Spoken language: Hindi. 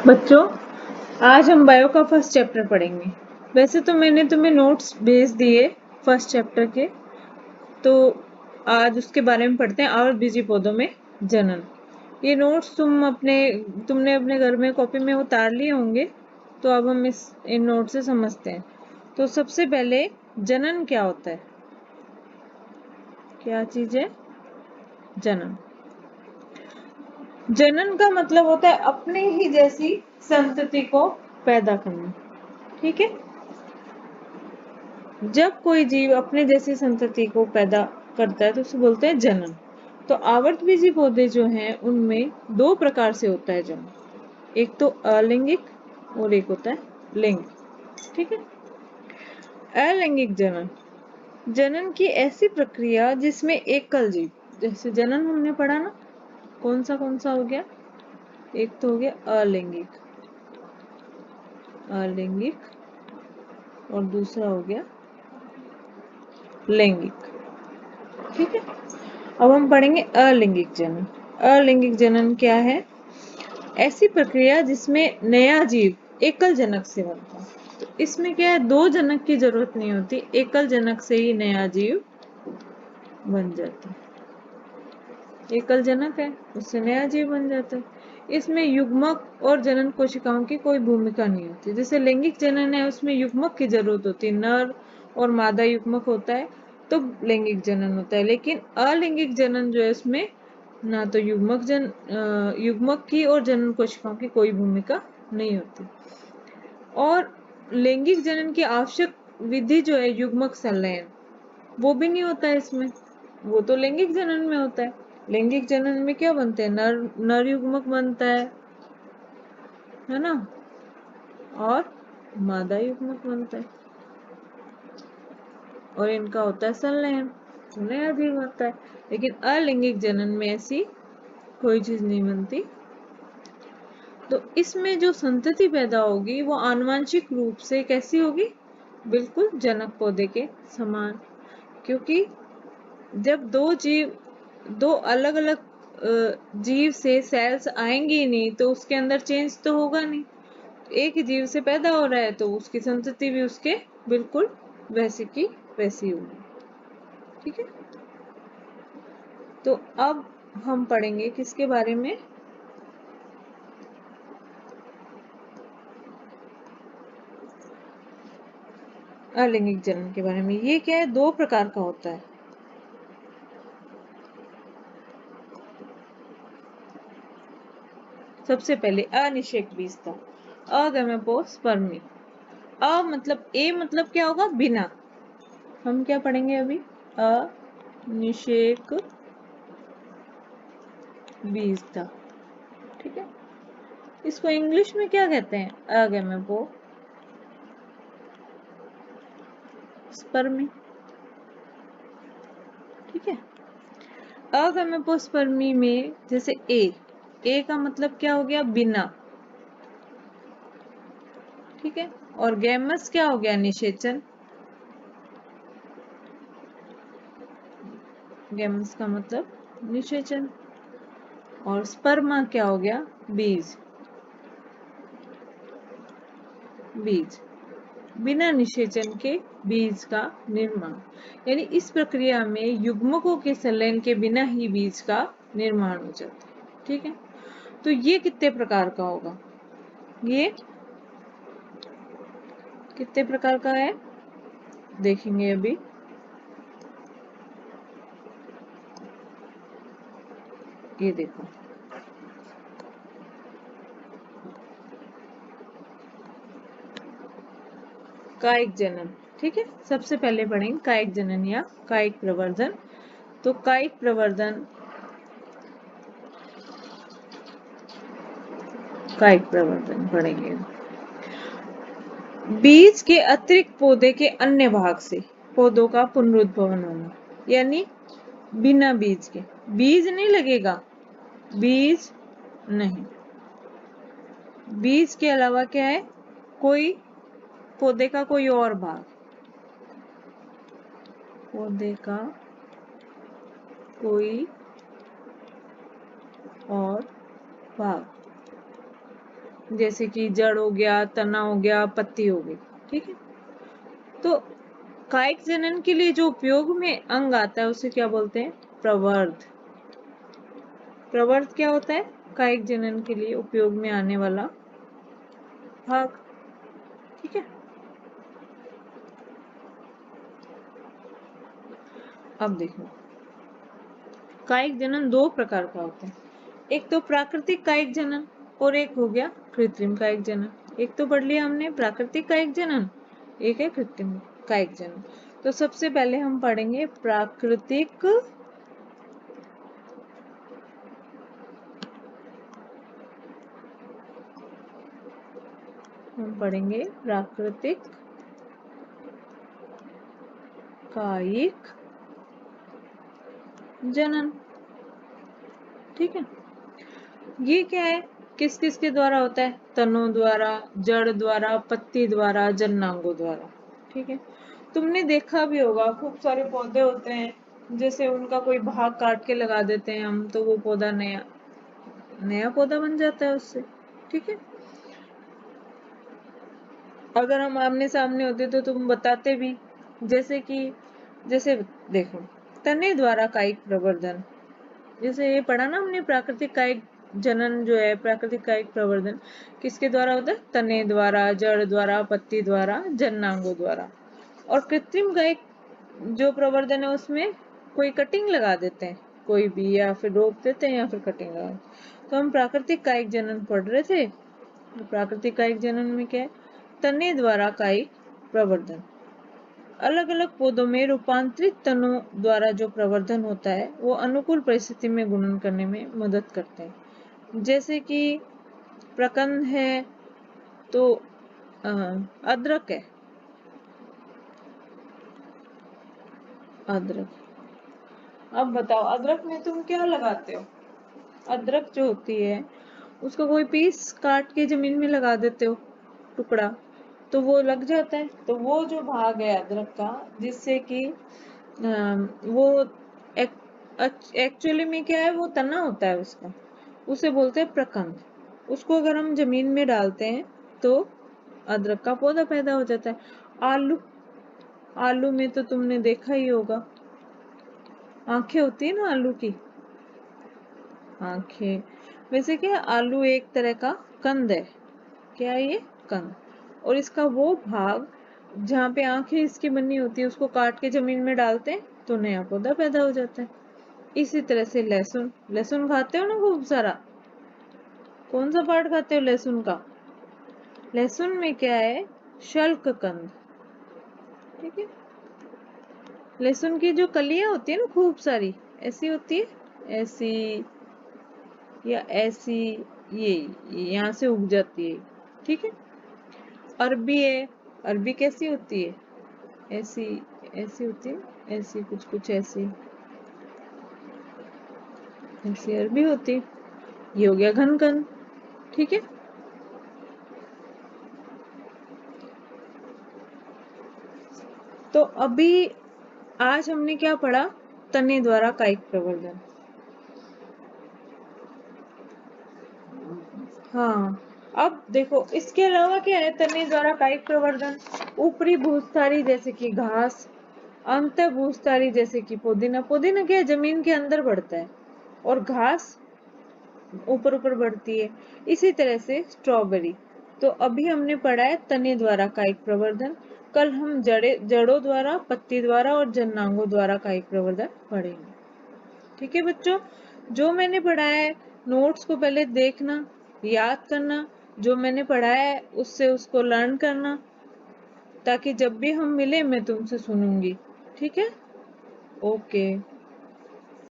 बच्चों, आज हम बायो का फर्स्ट चैप्टर पढ़ेंगे। वैसे तो मैंने तुम्हें नोट्स भेज दिए फर्स्ट चैप्टर के, तो आज उसके बारे में पढ़ते हैं। आवृतबीजी पौधों में जनन। ये नोट्स तुमने अपने घर में कॉपी में उतार लिए होंगे, तो अब हम इन नोट से समझते हैं। तो सबसे पहले जनन क्या होता है? क्या चीज है जनन? जनन का मतलब होता है अपने ही जैसी संतति को पैदा करना। ठीक है, जब कोई जीव अपने जैसी संतति को पैदा करता है तो उसे बोलते हैं जनन। तो आवृतबीजी पौधे जो हैं उनमें दो प्रकार से होता है जनन, एक तो अलैंगिक और एक होता है लैंगिक। ठीक है, अलैंगिक जनन, जनन की ऐसी प्रक्रिया जिसमें एकल जीव, जैसे जनन हमने पढ़ा ना, कौन सा हो गया? एक तो हो गया अलैंगिक, और दूसरा हो गया लैंगिक। ठीक है, अब हम पढ़ेंगे अलैंगिक जनन। अलैंगिक जनन क्या है? ऐसी प्रक्रिया जिसमें नया जीव एकल जनक से बनता है। तो इसमें क्या है, दो जनक की जरूरत नहीं होती, एकल जनक से ही नया जीव बन जाता है। एकल जनक है, उससे नया जीव बन जाता है। इसमें युग्मक और जनन कोशिकाओं की कोई भूमिका नहीं होती। जैसे लैंगिक जनन है, उसमें युग्मक की जरूरत होती है, नर और मादा युग्मक होता है तो लैंगिक जनन होता है। लेकिन अलैंगिक जनन जो है, उसमें ना तो युग्मक की और जनन कोशिकाओं की कोई भूमिका नहीं होती। और लैंगिक जनन की आवश्यक विधि जो है युग्मक संलयन, वो भी नहीं होता है इसमें, वो तो लैंगिक जनन में होता है। लैंगिक जनन में क्या बनते हैं? नर युग्मक बनता है ना, और मादा युग्मक बनता है, और इनका होता है संलयन, नया जीव होता है। लेकिन अलैंगिक जनन में ऐसी कोई चीज नहीं बनती। तो इसमें जो संतति पैदा होगी वो आनुवंशिक रूप से कैसी होगी? बिल्कुल जनक पौधे के समान। क्योंकि जब दो अलग अलग जीव से सेल्स आएंगी ही नहीं, तो उसके अंदर चेंज तो होगा नहीं। एक ही जीव से पैदा हो रहा है तो उसकी संतति भी उसके बिल्कुल वैसी की वैसी होगी। ठीक है, तो अब हम पढ़ेंगे किसके बारे में? अलैंगिक जनन के बारे में। ये क्या है, दो प्रकार का होता है। सबसे पहले अनिषेक बीजता, अगैमेटोस्पर्मी। मतलब ए मतलब क्या होगा? बिना। हम क्या पढ़ेंगे अभी? अनिषेक बीजता। ठीक है, इसको इंग्लिश में क्या कहते हैं? अगैमेटोस्पर्मी। ठीक है, अगैमेटोस्पर्मी में जैसे ए का मतलब क्या हो गया? बिना। ठीक है, और गैमस क्या हो गया? निषेचन। गैमस का मतलब निषेचन। और स्पर्मा क्या हो गया? बीज। बिना निषेचन के बीज का निर्माण, यानी इस प्रक्रिया में युग्मकों के संलयन के बिना ही बीज का निर्माण हो जाता है। ठीक है, तो ये कितने प्रकार का होगा? ये कितने प्रकार का है देखेंगे अभी। ये देखो, कायिक जनन। ठीक है, सबसे पहले पढ़ेंगे कायिक जनन या कायिक प्रवर्धन। तो कायिक प्रवर्धन, पढ़ेंगे। बीज के अतिरिक्त पौधे के अन्य भाग से पौधों का पुनरुद्भवन होना, यानी बिना बीज के। बीज नहीं लगेगा, बीज नहीं, बीज के अलावा क्या है? कोई पौधे का कोई और भाग, पौधे का कोई और भाग, जैसे कि जड़ हो गया, तना हो गया, पत्ती हो गई। ठीक है, तो कायिक जनन के लिए जो उपयोग में अंग आता है उसे क्या बोलते हैं? प्रवर्ध। प्रवर्ध क्या होता है? कायिक जनन के लिए उपयोग में आने वाला भाग। ठीक है, अब देखो, कायिक जनन दो प्रकार का होता है। एक तो प्राकृतिक कायिक जनन और एक हो गया कृत्रिम कायिक जनन। एक तो पढ़ लिया हमने प्राकृतिक कायिक जनन, एक है कृत्रिम कायिक जनन। तो सबसे पहले हम पढ़ेंगे प्राकृतिक कायिक जनन। ठीक है, ये क्या है? किस किस के द्वारा होता है? तनों द्वारा, जड़ द्वारा, पत्ती द्वारा, जननांगों द्वारा। ठीक है, तुमने देखा भी होगा खूब सारे पौधे होते हैं, जैसे उनका कोई भाग काट के लगा देते हैं हम, तो वो पौधा नया नया पौधा बन जाता है उससे। ठीक है, अगर हम आमने सामने होते तो तुम बताते भी, जैसे देखो, तने द्वारा कायिक प्रवर्धन, जैसे ये पढ़ा ना हमने, प्राकृतिक कायिक जनन जो है, प्राकृतिक कायिक प्रवर्धन किसके द्वारा होता है? तने द्वारा, जड़ द्वारा, पत्ती द्वारा, जननांगों द्वारा। और कृत्रिम कायिक जो प्रवर्धन है उसमें कोई कटिंग लगा देते हैं, कोई भी, या फिर रोक देते हैं, या फिर कटिंग लगा। तो हम प्राकृतिक कायिक जनन पढ़ रहे थे। तो प्राकृतिक कायिक जनन में क्या है? तने द्वारा कायिक प्रवर्धन। अलग अलग पौधों में रूपांतरित तनों द्वारा जो प्रवर्धन होता है वो अनुकूल परिस्थिति में गुणन करने में मदद करते हैं। जैसे कि प्रकंद है तो अदरक है, अदरक। अब बताओ, अदरक में तुम क्या लगाते हो? अदरक जो होती है उसको कोई पीस काट के जमीन में लगा देते हो, टुकड़ा, तो वो लग जाता है। तो वो जो भाग है अदरक का, जिससे कि वो एक्चुअली में क्या है, वो तना होता है उसका, उसे बोलते हैं प्रकंद। उसको अगर हम जमीन में डालते हैं तो अदरक का पौधा पैदा हो जाता है। आलू, आलू में तो तुमने देखा ही होगा, आंखें होती है ना आलू की, आंखें। वैसे क्या, आलू एक तरह का कंद है। क्या है ये? कंद। और इसका वो भाग जहाँ पे आंखें इसकी बनी होती है उसको काट के जमीन में डालते हैं तो नया पौधा पैदा हो जाता है। इसी तरह से लहसुन, लहसुन खाते हो ना खूब सारा, कौन सा पार्ट खाते हो लहसुन का? लहसुन में क्या है? शल्क कंद। ठीक है, लहसुन की जो कलियां होती है ना खूब सारी, ऐसी होती है, ऐसी या ऐसी, ये यहाँ से उग जाती है। ठीक है, अरबी है, अरबी कैसी होती है? ऐसी, ऐसी होती है, ऐसी कुछ कुछ ऐसी, ऐसी अरबी होती है। ये हो गया घन कंद। ठीक है, तो अभी आज हमने क्या पढ़ा? तने द्वारा कायिक प्रवर्धन। हाँ, अब देखो इसके अलावा क्या है तने द्वारा कायिक प्रवर्धन? ऊपरी भूस्थारी जैसे कि घास, अंत भूस्थारी जैसे कि पुदीना। पुदीना क्या है? जमीन के अंदर बढ़ता है, और घास ऊपर ऊपर बढ़ती है। इसी तरह से स्ट्रॉबेरी। तो अभी हमने पढ़ा है तने द्वारा कायिक प्रवर्धन। कल हम जड़ों द्वारा, पत्ती द्वारा और जननांगों द्वारा कायिक प्रवर्धन पढ़ेंगे। ठीक है बच्चों, जो मैंने पढ़ाया है नोट्स को पहले देखना, याद करना, जो मैंने पढ़ाया है उससे उसको लर्न करना, ताकि जब भी हम मिले मैं तुमसे सुनूंगी। ठीक है, ओके।